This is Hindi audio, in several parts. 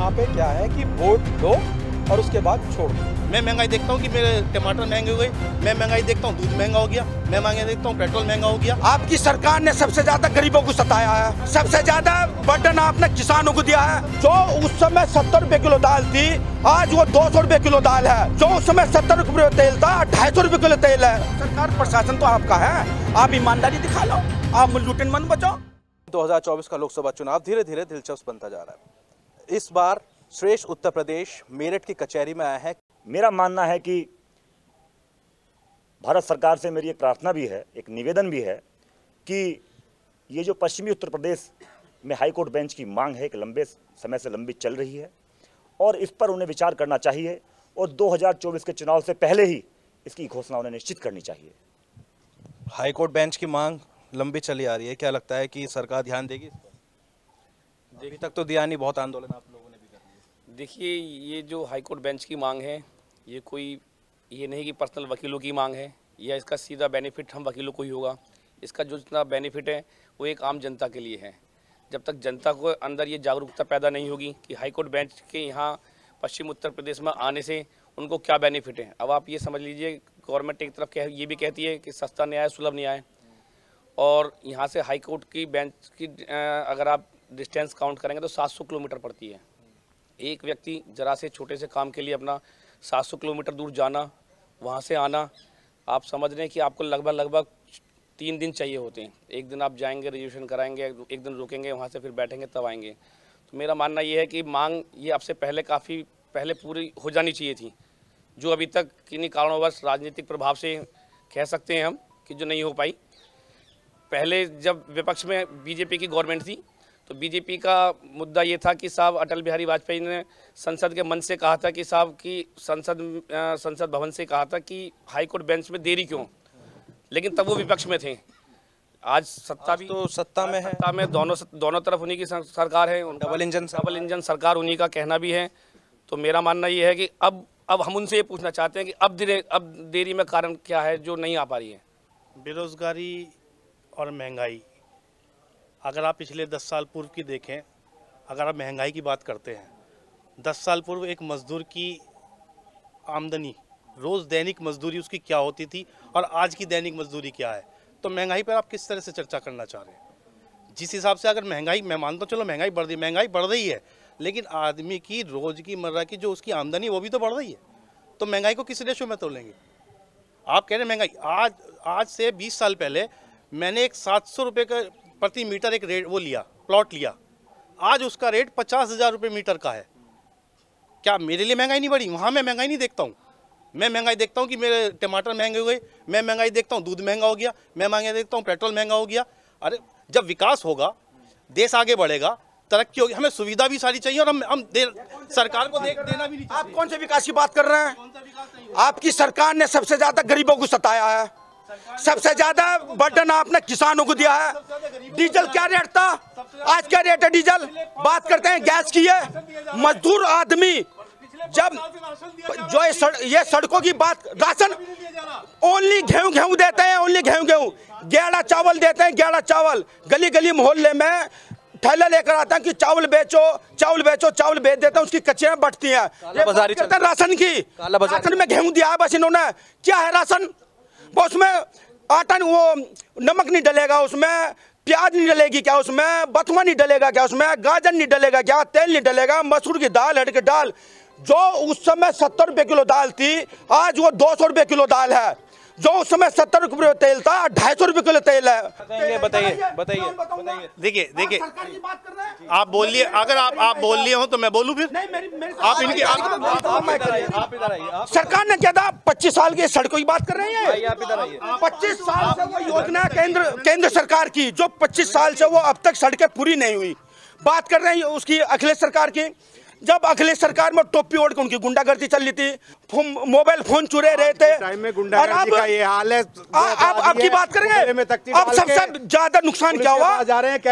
यहाँ पे क्या है कि वोट दो और उसके बाद छोड़ दो। मैं महंगाई देखता हूँ कि मेरे टमाटर महंगे हो गए, मैं महंगाई देखता हूँ दूध महंगा हो गया, मैं महंगाई देखता हूँ पेट्रोल महंगा हो गया। आपकी सरकार ने सबसे ज्यादा गरीबों को सताया है, सबसे ज्यादा बर्डन आपने किसानों को दिया है। जो उस समय 70 रुपए किलो दाल थी, आज वो 200 रुपए किलो दाल है। जो उस समय 70 रुपए तेल था, 250 रुपए किलो तेल है। सरकार प्रशासन तो आपका है, आप ईमानदारी दिखा लो, आप लूटन मन बचाओ। 2024 का लोकसभा चुनाव धीरे धीरे दिलचस्प बनता जा रहा है। इस बार श्रेष्ठ उत्तर प्रदेश मेरठ की कचहरी में आया है। मेरा मानना है कि भारत सरकार से मेरी एक प्रार्थना भी है, एक निवेदन भी है कि ये जो पश्चिमी उत्तर प्रदेश में हाई कोर्ट बेंच की मांग है, एक लंबे समय से लंबी चल रही है और इस पर उन्हें विचार करना चाहिए और 2024 के चुनाव से पहले ही इसकी घोषणा उन्हें निश्चित करनी चाहिए। हाई कोर्ट बेंच की मांग लंबी चली आ रही है, क्या लगता है कि सरकार ध्यान देगी इस पर? अभी तक तो दिया नहीं, बहुत आंदोलन आप लोगों ने भी कर लिया। देखिए, ये जो हाई कोर्ट बेंच की मांग है, ये कोई ये नहीं कि पर्सनल वकीलों की मांग है या इसका सीधा बेनिफिट हम वकीलों को ही होगा। इसका जो जितना बेनिफिट है वो एक आम जनता के लिए है। जब तक जनता को अंदर ये जागरूकता पैदा नहीं होगी कि हाई कोर्ट बेंच के यहाँ पश्चिम उत्तर प्रदेश में आने से उनको क्या बेनिफिट है। अब आप ये समझ लीजिए, गवर्नमेंट एक तरफ ये भी कहती है कि सस्ता न्याय सुलभ न्याय, और यहाँ से हाई कोर्ट की बेंच की अगर आप डिस्टेंस काउंट करेंगे तो 700 किलोमीटर पड़ती है। एक व्यक्ति जरा से छोटे से काम के लिए अपना 700 किलोमीटर दूर जाना, वहाँ से आना, आप समझ रहे हैं कि आपको लगभग 3 दिन चाहिए होते हैं। एक दिन आप जाएंगे, रजिस्ट्रेशन कराएंगे, एक दिन रुकेंगे, वहाँ से फिर बैठेंगे, तब आएंगे। तो मेरा मानना ये है कि मांग ये आपसे पहले काफ़ी पहले पूरी हो जानी चाहिए थी, जो अभी तक किन्हीं कारणोंवश राजनीतिक प्रभाव से कह सकते हैं हम कि जो नहीं हो पाई। पहले जब विपक्ष में बीजेपी की गवर्नमेंट थी तो बीजेपी का मुद्दा ये था कि साहब अटल बिहारी वाजपेयी ने संसद के मंच से कहा था कि साहब की संसद भवन से कहा था कि हाई कोर्ट बेंच में देरी क्यों, लेकिन तब वो विपक्ष में थे। आज सत्ता भी तो सत्ता में है, सत्ता में दोनों तरफ उन्हीं की सरकार है, डबल इंजन सरकार उन्हीं का कहना भी है। तो मेरा मानना ये है कि अब हम उनसे ये पूछना चाहते हैं कि अब देरी में कारण क्या है जो नहीं आ पा रही है। बेरोजगारी और महंगाई, अगर आप पिछले 10 साल पूर्व की देखें, अगर आप महंगाई की बात करते हैं, 10 साल पूर्व एक मजदूर की आमदनी, रोज़ दैनिक मजदूरी उसकी क्या होती थी और आज की दैनिक मजदूरी क्या है, तो महंगाई पर आप किस तरह से चर्चा करना चाह रहे हैं। जिस हिसाब से अगर महंगाई, मैं मानता हूँ चलो महंगाई बढ़ रही है, लेकिन आदमी की रोज़ की मर्रा की जो उसकी आमदनी वो भी तो बढ़ रही है। तो महंगाई को किस रेशो में तोलेंगे? आप कह रहे हैं महंगाई, आज से 20 साल पहले मैंने एक 700 रुपये का प्रति मीटर एक रेट प्लॉट लिया, आज उसका रेट 50,000 रुपये मीटर का है। क्या मेरे लिए महंगाई नहीं बढ़ी? वहाँ मैं महंगाई नहीं देखता हूँ। मैं महंगाई देखता हूँ कि मेरे टमाटर महंगे हो गए, मैं महंगाई देखता हूँ दूध महंगा हो गया, मैं महंगाई देखता हूँ पेट्रोल महंगा हो गया। अरे जब विकास होगा, देश आगे बढ़ेगा, तरक्की होगी, हमें सुविधा भी सारी चाहिए और हम सरकार को देना भी नहीं चाहिए। आप कौन से विकास की बात कर रहे हैं? आपकी सरकार ने सबसे ज्यादा गरीबों को सताया है, सबसे ज्यादा बर्डन आपने किसानों को दिया है। डीजल क्या रेट था, आज क्या रेट है डीजल? बात करते हैं गैस की है। मजदूर आदमी जब जो ये सड़कों की बात, राशन ओनली गेहूं देते हैं, ओनली गेहूं, गेड़ा चावल देते हैं, गेड़ा चावल। गली गली मोहल्ले में थैला लेकर आता है कि चावल बेचो, चावल बेच देते हैं, उसकी कच्चियां बढ़ती हैं। राशन की, राशन में गेहूं दिया है बस इन्होंने। क्या है राशन? वो उसमें आटा, वो नमक नहीं डलेगा, उसमें प्याज नहीं डलेगी क्या, उसमें बथुआ नहीं डलेगा क्या, उसमें गाजर नहीं डलेगा क्या, तेल नहीं डलेगा, मसूर की दाल, हट की दाल। जो उस समय 70 रुपए किलो दाल थी, आज वो 200 रुपए किलो दाल है। जो उस समय 70 रुपए तेल था, 250 रुपए किलो तेल है। बताइए। देखिए, आप बोलिए, अगर आप बोल लिए हो तो मैं बोलूं फिर? आप इनकी आप इधर आइए। सरकार ने क्या था, 25 साल की सड़कों की बात कर रहे हैं। 25 साल से वो योजना केंद्र सरकार की, जो 25 साल से वो अब तक सड़कें पूरी नहीं हुई। बात कर रहे हैं उसकी अखिलेश सरकार की। जब अखिलेश सरकार में टोपी ओढ़ के उनकी गुंडागर्दी चल रही थी, मोबाइल फोन चुरे रहे थे, और अब ये हाल है। अब की बात करेंगे, अब सबसे ज्यादा नुकसान क्या हुआ?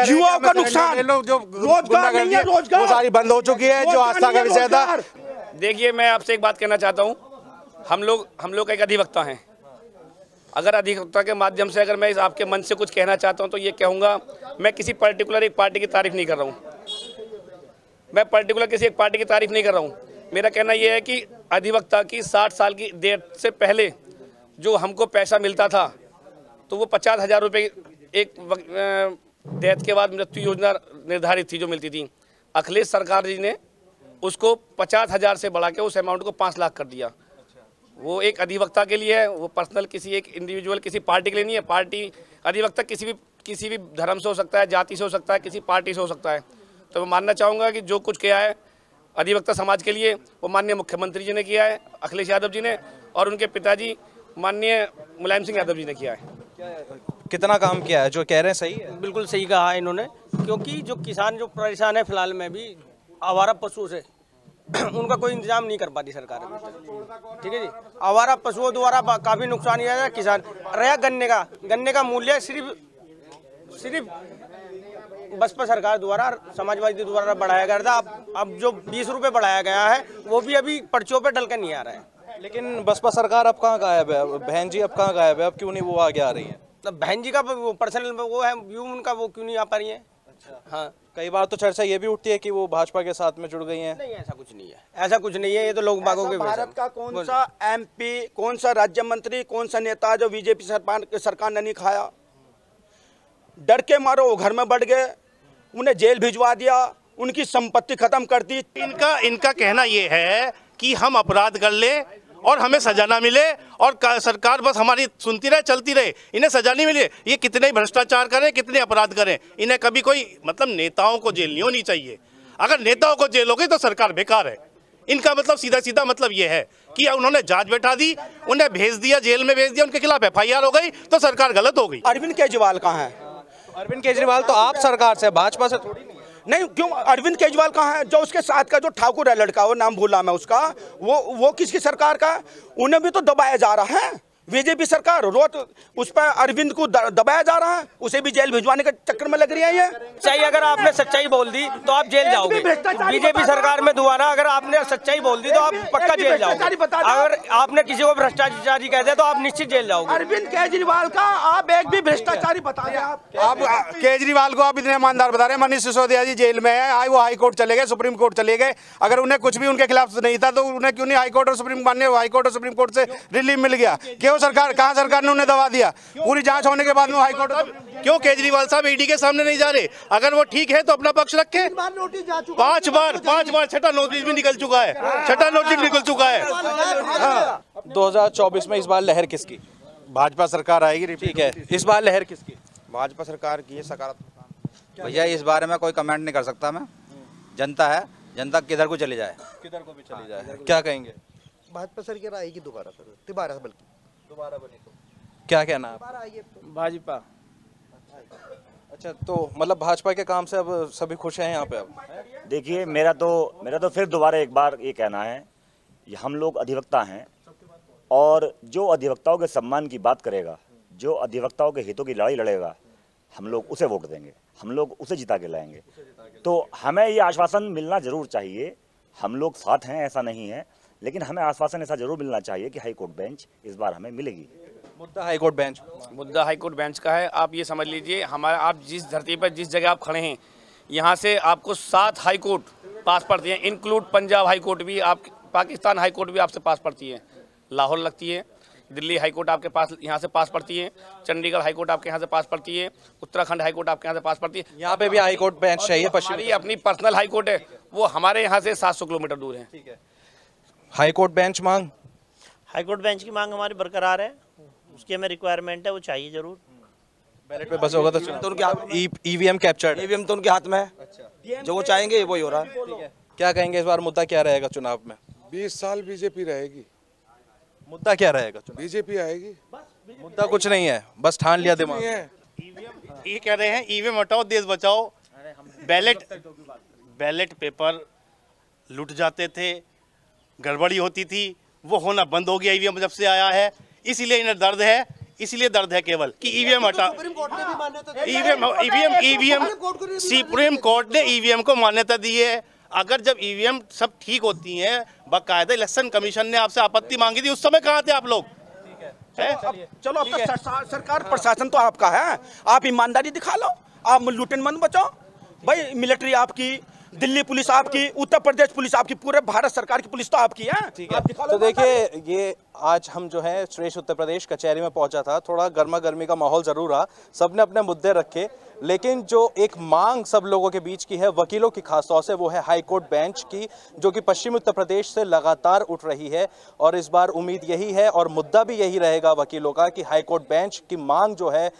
युवाओं का नुकसान, रोजगार नहीं है, रोजगार सारी बंद हो चुकी है, जो आस्था का विषय था। देखिए, मैं आपसे एक बात कहना चाहता हूँ, हम लोग एक अधिवक्ता हैं। अगर अधिवक्ता के माध्यम से अगर मैं आपके मन से कुछ कहना चाहता हूँ तो ये कहूँगा, मैं किसी पर्टिकुलर एक पार्टी की तारीफ नहीं कर रहा हूँ। मैं पर्टिकुलर किसी एक पार्टी की तारीफ नहीं कर रहा हूँ। मेरा कहना यह है कि अधिवक्ता की 60 साल की डेट से पहले जो हमको पैसा मिलता था तो वो 50,000 रुपये एक डेथ के बाद मृत्यु योजना निर्धारित थी जो मिलती थी। अखिलेश सरकार जी ने उसको 50,000 से बढ़ा के उस अमाउंट को 5 लाख कर दिया। वो एक अधिवक्ता के लिए है, वो पर्सनल किसी एक इंडिविजुअल किसी पार्टी के लिए नहीं है। पार्टी अधिवक्ता किसी भी धर्म से हो सकता है, जाति से हो सकता है, किसी पार्टी से हो सकता है। तो मैं मानना चाहूँगा कि जो कुछ किया है अधिवक्ता समाज के लिए वो माननीय मुख्यमंत्री जी ने किया है, अखिलेश यादव जी ने, और उनके पिताजी माननीय मुलायम सिंह यादव जी ने किया है। कितना काम किया है जो कह रहे हैं सही है? बिल्कुल सही कहा है इन्होंने, क्योंकि जो किसान जो परेशान है फिलहाल में भी आवारा पशुओं से उनका कोई इंतजाम नहीं कर पाती सरकार अभी। ठीक है जी, आवारा पशुओं द्वारा काफ़ी नुकसान किया है किसान। रहा गन्ने का मूल्य सिर्फ बसपा सरकार द्वारा, समाजवादी द्वारा बढ़ाया गया था। अब जो 20 रुपये बढ़ाया गया है वो भी अभी पर्चियों पे डल कर नहीं आ रहा है। लेकिन बसपा सरकार अब कहाँ गायब है? बहन जी अब कहाँ गायब है? अब क्यों नहीं वो आगे आ रही है? तो बहन जी का वो पर्सनल वो है व्यू उनका, वो क्यों नहीं आ पा रही है? हाँ, कई बार तो चर्चा ये भी उठती है कि वो भाजपा के साथ में जुड़ गई हैं। नहीं ऐसा कुछ नहीं है, ऐसा कुछ नहीं है। ये तो लोग बागों के भारत का कौन सा एमपी, कौन सा राज्य मंत्री, कौन सा नेता जो बीजेपी सरकार ने नहीं खाया? डर के मारो वो घर में बढ़ गए, उन्हें जेल भिजवा दिया, उनकी संपत्ति खत्म कर दी। इनका कहना ये है कि हम अपराध कर ले और हमें सजा ना मिले और सरकार बस हमारी सुनती रहे, चलती रहे, इन्हें सजा नहीं मिले। ये कितने ही भ्रष्टाचार करें, कितने अपराध करें, इन्हें कभी कोई मतलब नेताओं को जेल नहीं होनी चाहिए। अगर नेताओं को जेल हो गई तो सरकार बेकार है। इनका मतलब सीधा मतलब ये है कि उन्होंने जांच बैठा दी, उन्हें भेज दिया, जेल में भेज दिया, उनके खिलाफ FIR हो गई तो सरकार गलत हो गई। अरविंद केजरीवाल कहाँ है? अरविंद केजरीवाल तो आप सरकार से, भाजपा से थोड़ी नहीं, क्यों अरविंद केजरीवाल कहाँ है? जो उसके साथ का जो ठाकुर है लड़का, वो नाम भूला मैं उसका, वो किसकी सरकार का? उन्हें भी तो दबाया जा रहा है बीजेपी सरकार। रोज उस पर अरविंद को दबाया जा रहा है, उसे भी जेल भिजवाने के चक्कर में लग रही है ये। सच्चाई अगर आपने सच्चाई बोल दी तो आप जेल जाओगे। बीजेपी सरकार में दोबारा अगर आपने सच्चाई बोल दी तो आप पक्का जेल जाओगे। अगर आपने किसी को भ्रष्टाचारी कह दिया तो आप निश्चित जेल जाओगे। अरविंद केजरीवाल का आप एक भी भ्रष्टाचारी बता दें। आप केजरीवाल को आप इतने ईमानदार बता रहे हैं। मनीष सिसोदिया जी जेल में है, वो हाई कोर्ट चले गए, सुप्रीम कोर्ट चले गए। अगर उन्हें कुछ भी उनके खिलाफ नहीं था तो उन्हें क्यों नहीं हाई कोर्ट और सुप्रीम कोर्ट से रिलीफ मिल गया? क्यों कहाँ सरकार ने उन्हें दबा दिया? पूरी जांच होने के बाद में हाई कोर्ट क्यों केजरीवाल साहब ED के सामने नहीं जा रहे? अगर वो ठीक है तो अपना पक्ष रखे। 5 बार छठा नोटिस भी निकल चुका है, 2024 में इस बार लहर किसकी? भाजपा सरकार आएगी। ठीक है, इस बार लहर किसकी? भाजपा सरकार की है, सकारात्मक। भैया इस बारे में कोई कमेंट नहीं कर सकता मैं। जनता है, जनता किधर को चली जाए, किधर को भी चली जाए। क्या कहेंगे? भाजपा सरकार आएगी दोबारा, बल्कि दोबारा बनी तो क्या कहना है? भाजपा। अच्छा, तो मतलब भाजपा के काम से अब सभी खुश हैं यहाँ पे? अब देखिए, मेरा तो फिर दोबारा एक बार ये कहना है, हम लोग अधिवक्ता हैं और जो अधिवक्ताओं के सम्मान की बात करेगा, जो अधिवक्ताओं के हितों की लड़ाई लड़ेगा, हम लोग उसे वोट देंगे, हम लोग उसे जिता के लाएंगे। तो हमें ये आश्वासन मिलना जरूर चाहिए। हम लोग साथ हैं ऐसा नहीं है, लेकिन हमें आश्वासन ऐसा जरूर मिलना चाहिए कि हाई कोर्ट बेंच इस बार हमें मिलेगी। मुद्दा हाई कोर्ट बेंच, मुद्दा हाई कोर्ट बेंच का है। आप ये समझ लीजिए, आप जिस धरती पर जिस जगह आप खड़े हैं, यहाँ से आपको 7 हाई कोर्ट पास पड़ती हैं, इंक्लूड पंजाब हाई कोर्ट भी, आप पाकिस्तान हाई कोर्ट भी आपसे पास पड़ती है, लाहौर लगती है, दिल्ली हाई कोर्ट आपके पास यहाँ से पास पड़ती है, चंडीगढ़ हाई कोर्ट आपके यहाँ से पास पड़ती है, उत्तराखंड हाई कोर्ट आपके यहाँ से पास पड़ती है। यहाँ पे भी हाई कोर्ट बेंच चाहिए। हमारी अपनी पर्सनल हाई कोर्ट है, वो हमारे यहाँ से 700 किलोमीटर दूर है। ठीक है, हाई कोर्ट बेंच मांग, हाई कोर्ट बेंच की मांग हमारी बरकरार है, उसकी हमें रिक्वायरमेंट है, वो चाहिए जरूर। बैलेट पे बस होगा तो उनके हाथ EVM कैप्चर्ड, EVM तो उनके हाथ में है, जो वो चाहेंगे वही हो रहा है। ठीक है, क्या कहेंगे इस बार मुद्दा क्या रहेगा चुनाव में? 20 साल बीजेपी रहेगी। मुद्दा क्या रहेगा? बीजेपी आएगी। मुद्दा कुछ नहीं है, बस ठान लिया दिमाग। ये कह रहे हैं EVM हटाओ, देश बचाओ। बैलेट पेपर लूट जाते थे, गड़बड़ी होती थी, वो होना बंद हो गया EVM जब से आया है। इसीलिए इन्हें दर्द है केवल कि EVM हटा। सुप्रीम कोर्ट ने EVM को मान्यता दी है। अगर जब EVM सब ठीक होती हैं, बाकायदा इलेक्शन कमीशन ने आपसे आपत्ति मांगी थी, उस समय कहाँ थे आप लोग? चलो अब तो सरकार प्रशासन तो आपका है, आप ईमानदारी दिखा लो, आप लूटन मत बचाओ भाई। मिलिट्री आपकी, दिल्ली पुलिस आपकी, उत्तर प्रदेश पुलिस आपकी, पूरे भारत सरकार की पुलिस तो आपकी है। ठीक है, तो देखिए ये आज हम जो है श्रेष्ठ उत्तर प्रदेश कचहरी में पहुंचा था, थोड़ा गर्मा गर्मी का माहौल जरूर रहा, सबने अपने मुद्दे रखे, लेकिन जो एक मांग सब लोगों के बीच की है, वकीलों की खासतौर से, वो है हाई कोर्ट बेंच की, जो कि पश्चिमी उत्तर प्रदेश से लगातार उठ रही है। और इस बार उम्मीद यही है और मुद्दा भी यही रहेगा वकीलों का कि हाई कोर्ट बेंच की मांग जो है,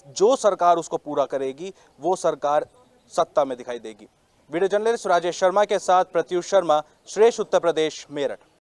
जो सरकार उसको पूरा करेगी वो सरकार सत्ता में दिखाई देगी। वीडियो जर्नलिस्ट राजेश शर्मा के साथ प्रत्युष शर्मा, श्रेष्ठ उत्तर प्रदेश, मेरठ।